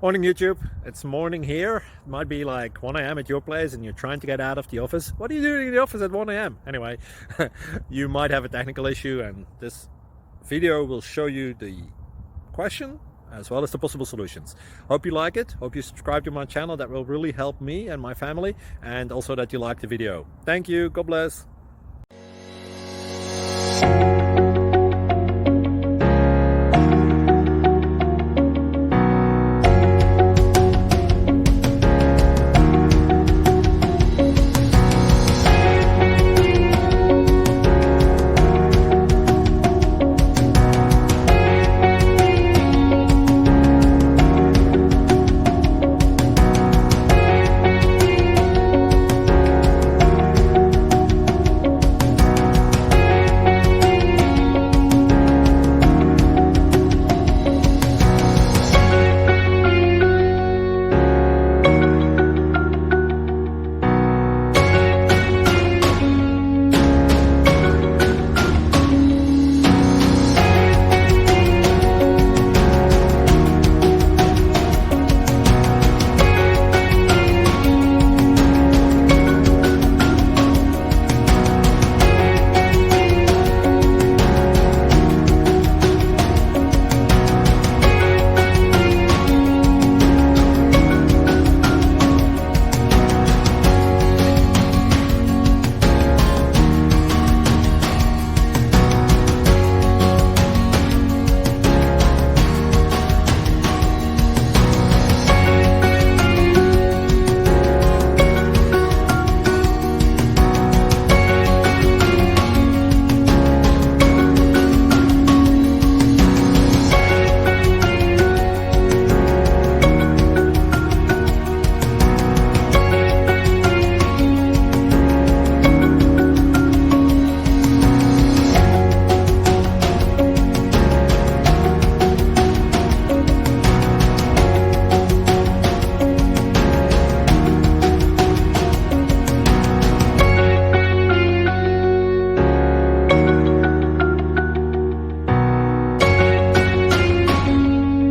Morning YouTube, it's morning here. It might be like 1 a.m. at your place and you're trying to get out of the office. What are you doing in the office at 1 a.m.? Anyway, you might have a technical issue and this video will show you the question as well as the possible solutions. Hope you like it, hope you subscribe to my channel. That will really help me and my family, and also that you like the video. Thank you, God bless.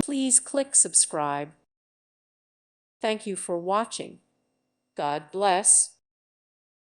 Please click subscribe. Thank you for watching. God bless.